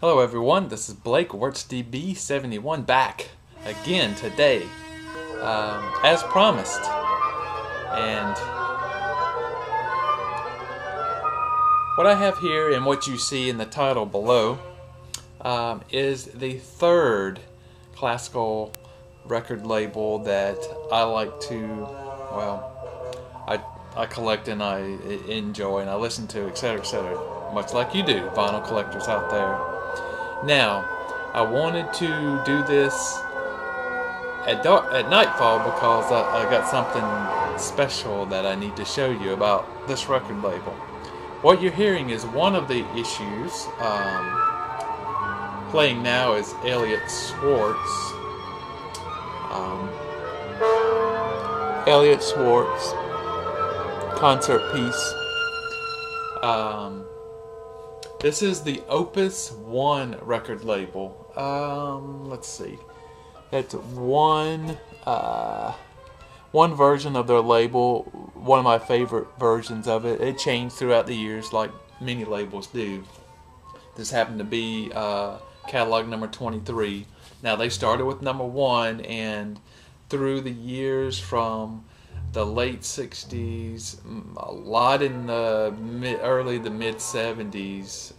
Hello everyone, this is Blake, WortsDB71 back again today, as promised. And what I have here and what you see in the title below is the third classical record label that I like to, I collect and I enjoy and I listen to, etc., etc., much like you do, vinyl collectors out there. Now, I wanted to do this at nightfall because I got something special that I need to show you about this record label. What you're hearing is one of the issues. Playing now is Elliott Schwartz. Elliott Schwartz concert piece. This is the Opus One record label. Let's see. That's one version of their label. One of my favorite versions of it. It changed throughout the years, like many labels do. This happened to be catalog number 23. Now they started with number 1, and through the years from the late 60s, a lot in the early to mid 70s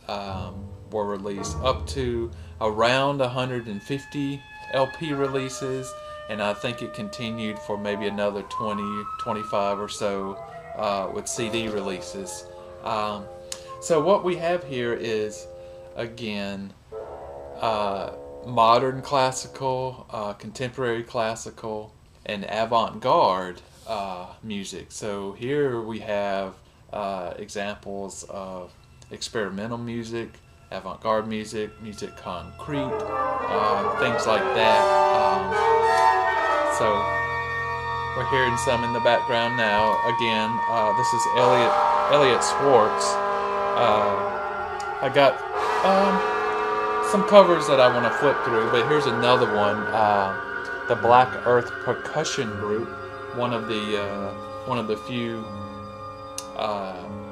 were released, up to around 150 LP releases, and I think it continued for maybe another 20, 25 or so with CD releases. So what we have here is, again, modern classical, contemporary classical, and avant-garde music. So here we have examples of experimental music, avant-garde music, musique concrète, things like that. So we're hearing some in the background now. Again, this is Elliott Schwartz. I got some covers that I want to flip through, but here's another one. The Black Earth Percussion Group, one of the few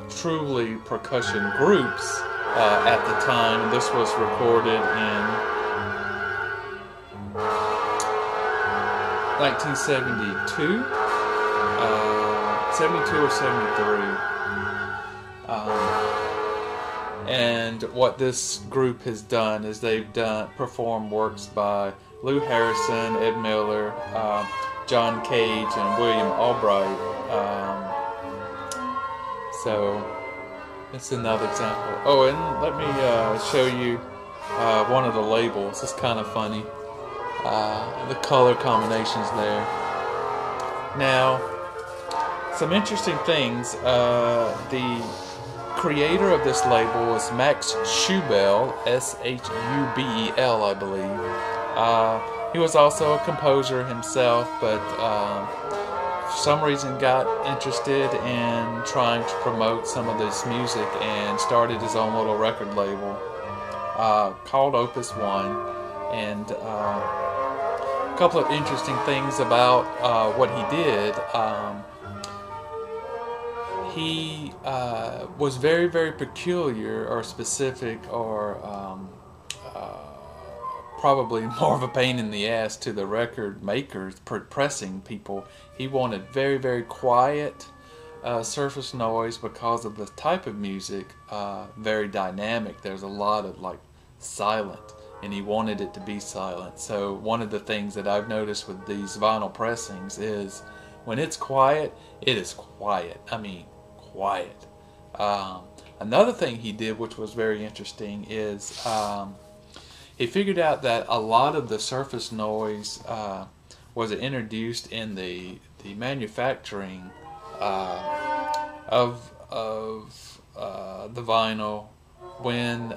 truly percussion groups at the time. This was recorded in 1972, 72 or 73. And what this group has done is they've performed works by Lou Harrison, Ed Miller, John Cage, and William Albright. So it's another example. Oh, and let me show you one of the labels. It's kind of funny. The color combinations there. Now, some interesting things. The creator of this label was Max Schubel, S-H-U-B-E-L, I believe. He was also a composer himself, but for some reason got interested in trying to promote some of this music and started his own little record label called Opus One. And a couple of interesting things about what he did. He was very, very peculiar or specific, or probably more of a pain in the ass to the record makers, pressing people. He wanted very, very quiet surface noise because of the type of music, very dynamic. There's a lot of like silent, and he wanted it to be silent. So one of the things that I've noticed with these vinyl pressings is when it's quiet, it is quiet. I mean, quiet. Another thing he did, which was very interesting, is he figured out that a lot of the surface noise was introduced in the manufacturing of the vinyl when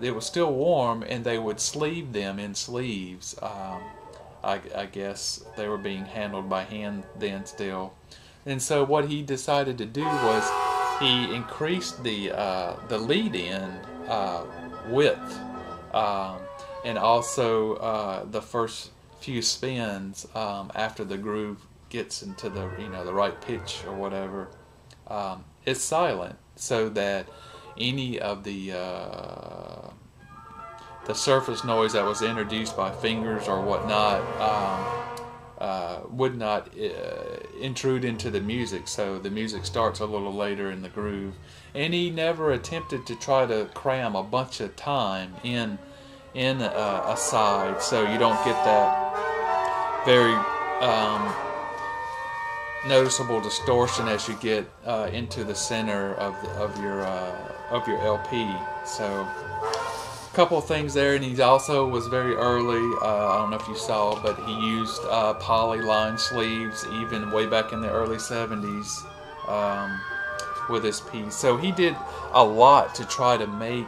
it was still warm, and they would sleeve them in sleeves. I guess they were being handled by hand then still. And so what he decided to do was he increased the lead end width, and also the first few spins after the groove gets into the the right pitch or whatever, it's silent, so that any of the the surface noise that was introduced by fingers or whatnot would not intrude into the music, so the music starts a little later in the groove. And he never attempted to try to cram a bunch of time in a side, so you don't get that very noticeable distortion as you get into the center of your LP. So a couple of things there, and he also was very early. I don't know if you saw, but he used polyline sleeves even way back in the early 70s with this piece. So he did a lot to try to make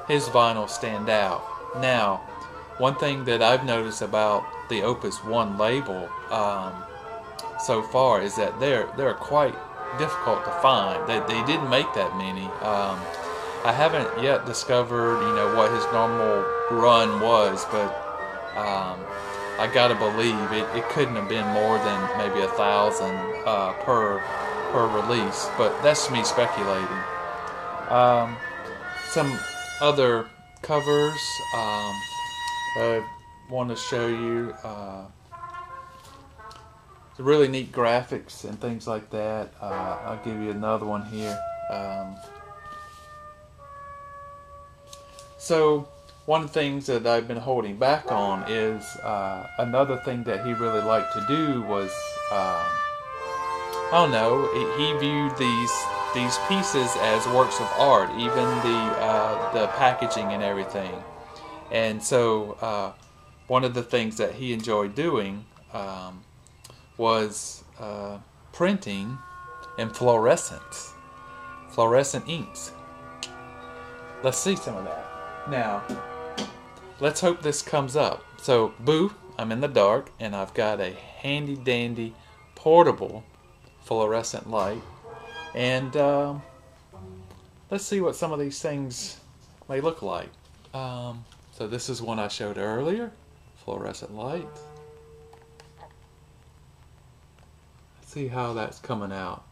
his vinyl stand out. Now, one thing that I've noticed about the Opus One label so far is that they're quite difficult to find. They didn't make that many. I haven't yet discovered, what his normal run was, but I gotta believe it couldn't have been more than maybe 1,000 per release. But that's me speculating. Some other covers I want to show you. It's really neat graphics and things like that. I'll give you another one here. So one of the things that I've been holding back on is another thing that he really liked to do was, I don't know, he viewed these pieces as works of art, even the packaging and everything. And so one of the things that he enjoyed doing was printing in fluorescent inks. Let's see some of that. Now, let's hope this comes up. So, boo, I'm in the dark, and I've got a handy dandy portable fluorescent light. And let's see what some of these things may look like. So this is one I showed earlier, fluorescent light. Let's see how that's coming out.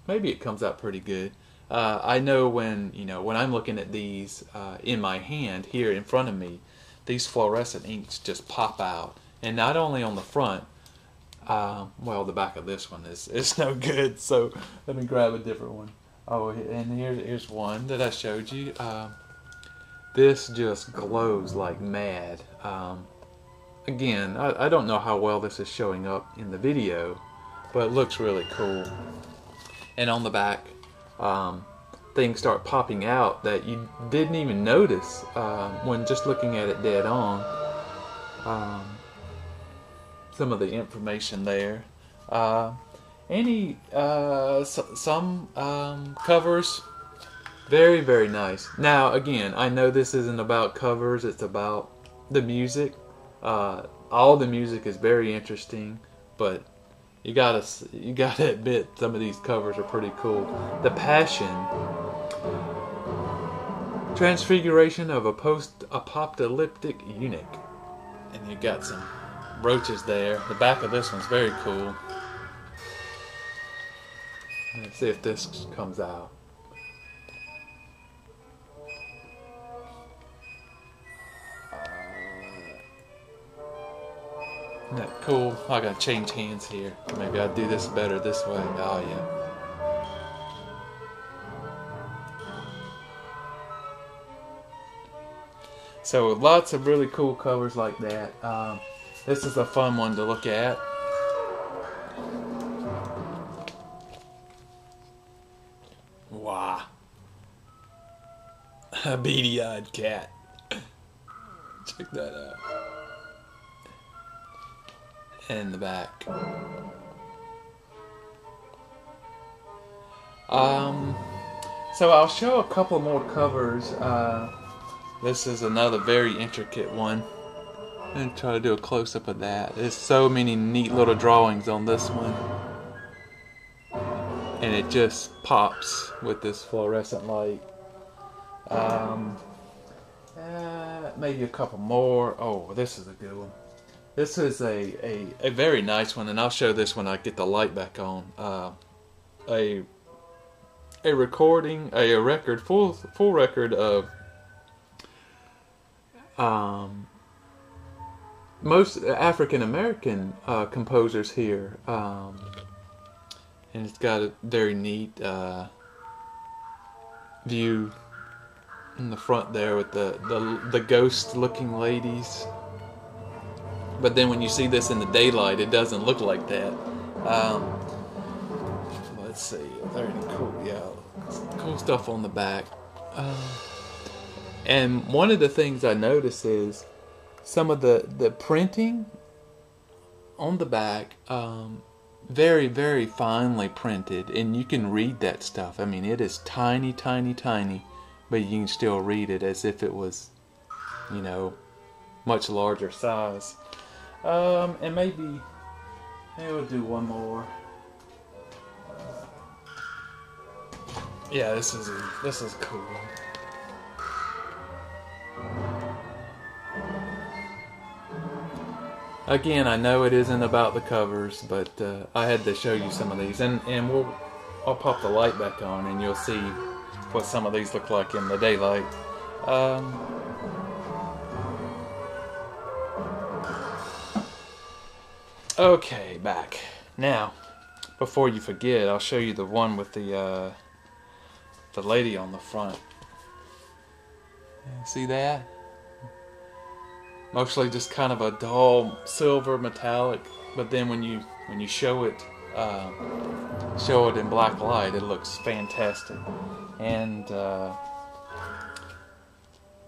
Maybe it comes out pretty good. I know when I'm looking at these in my hand here in front of me, these fluorescent inks just pop out, and not only on the front. Well, the back of this one is no good, so let me grab a different one. Oh, and here's one that I showed you. This just glows like mad. Again, I don't know how well this is showing up in the video, but it looks really cool. And on the back, things start popping out that you didn't even notice when just looking at it dead on. Some of the information there. Some covers, very, very nice. Now, again, I know this isn't about covers, it's about the music. All the music is very interesting, but you gotta admit some of these covers are pretty cool. The Passion, Transfiguration of a Post-Apocalyptic Eunuch, and you got some roaches there. The back of this one's very cool. Let's see if this comes out. Isn't that cool? I gotta change hands here. Maybe I'll do this better this way. Oh yeah. So lots of really cool covers like that. This is a fun one to look at. Wow. A beady-eyed cat. Check that out. And the back. So I'll show a couple more covers. This is another very intricate one. I'm going to try to do a close-up of that. There's so many neat little drawings on this one. And it just pops with this fluorescent light. Maybe a couple more. Oh, this is a good one. This is a very nice one, and I'll show this when I get the light back on. A record, full record of most African American composers here, and it's got a very neat view in the front there with the ghost-looking ladies. But then when you see this in the daylight, it doesn't look like that. Let's see, are there any cool stuff on the back? And one of the things I notice is some of the printing on the back, very, very finely printed, and you can read that stuff. I mean, it is tiny, tiny, tiny, but you can still read it as if it was, much larger size. And maybe we'll do one more. Yeah, this is cool. Again, I know it isn't about the covers, but I had to show you some of these, and I'll pop the light back on, and you'll see what some of these look like in the daylight. Okay, back now. Before you forget, I'll show you the one with the lady on the front. See that? Mostly just kind of a dull silver metallic, but then when you show it in black light, it looks fantastic. And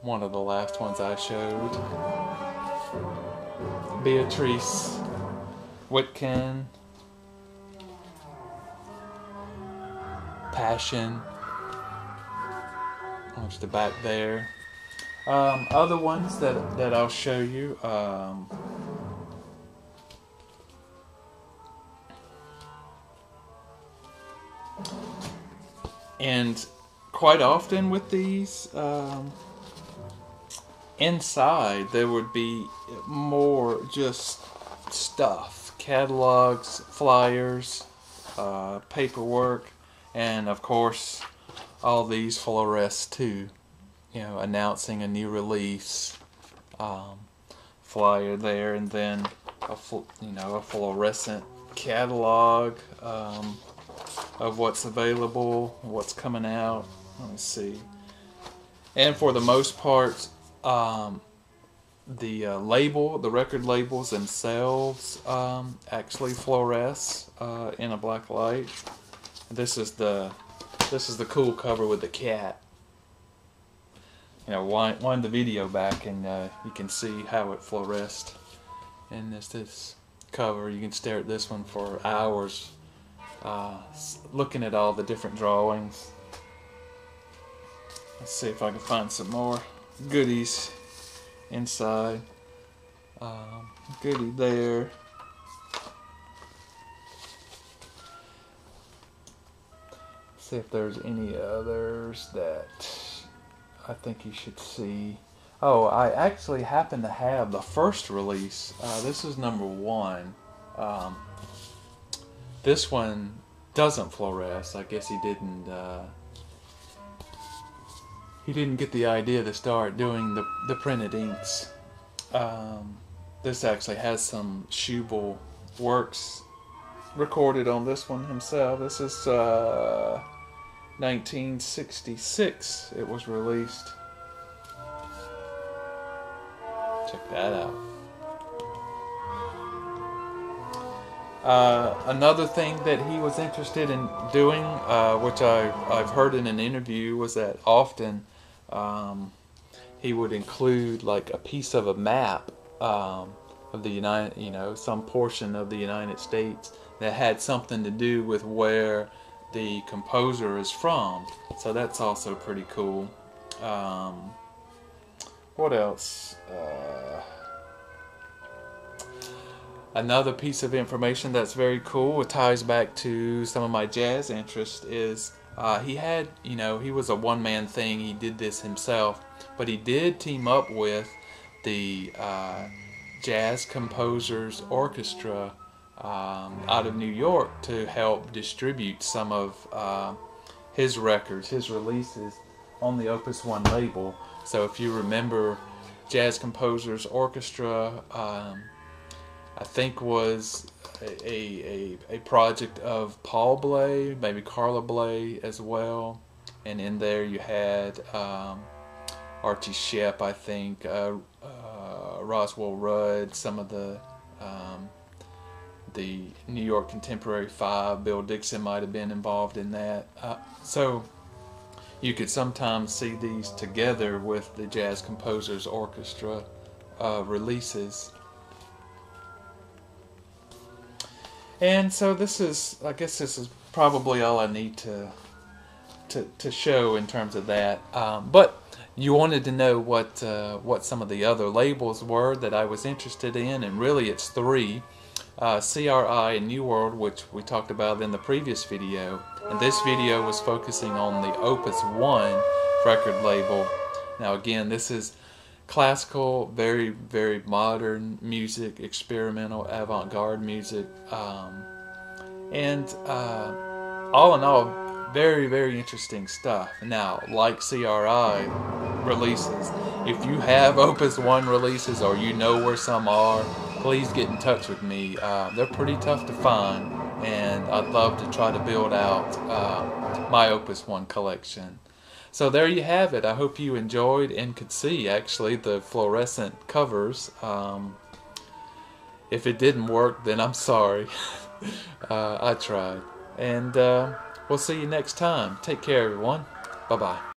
one of the last ones I showed, Beatrice Whitkin, Passion. There's the back there. Other ones that I'll show you. And quite often with these, inside there would be more just stuff, catalogs, flyers, paperwork, and of course all these fluoresce too. Announcing a new release, flyer there, and then a fluorescent catalog of what's available, what's coming out. Let me see. And for the most part, the record labels themselves actually fluoresce in a black light. This is the cool cover with the cat. Wind the video back and you can see how it fluoresced. And this cover, you can stare at this one for hours, looking at all the different drawings. Let's see if I can find some more goodies inside. Goodie there. See if there's any others that I think you should see. Oh, I actually happen to have the first release. This is number 1. This one doesn't fluoresce. I guess he didn't get the idea to start doing the printed inks. This actually has some Schubel works recorded on this one himself. This is 1966 it was released. Check that out. Another thing that he was interested in doing, which I've heard in an interview, was that often he would include like a piece of a map of the some portion of the United States that had something to do with where the composer is from. So that's also pretty cool. What else? Another piece of information that's very cool, it ties back to some of my jazz interest, is he had, he was a one-man thing. He did this himself, but he did team up with the Jazz Composers Orchestra out of New York to help distribute some of his records, his releases on the Opus One label. So if you remember Jazz Composers Orchestra, I think was a project of Paul Bley, maybe Carla Bley as well. And in there you had Archie Shepp, I think, Roswell Rudd, some of the New York Contemporary Five. Bill Dixon might have been involved in that. So you could sometimes see these together with the Jazz Composers Orchestra releases. And so this is, I guess this is probably all I need to show in terms of that. But you wanted to know what some of the other labels were that I was interested in, and really it's three. CRI and New World, which we talked about in the previous video. And this video was focusing on the Opus One record label. Now again, this is classical, very, very modern music, experimental, avant-garde music. And all in all, very, very interesting stuff. Now, like CRI releases, if you have Opus One releases or you know where some are, please get in touch with me. They're pretty tough to find, and I'd love to try to build out my Opus One collection. So there you have it. I hope you enjoyed and could see actually the fluorescent covers. If it didn't work, then I'm sorry. I tried. And we'll see you next time. Take care, everyone. Bye-bye.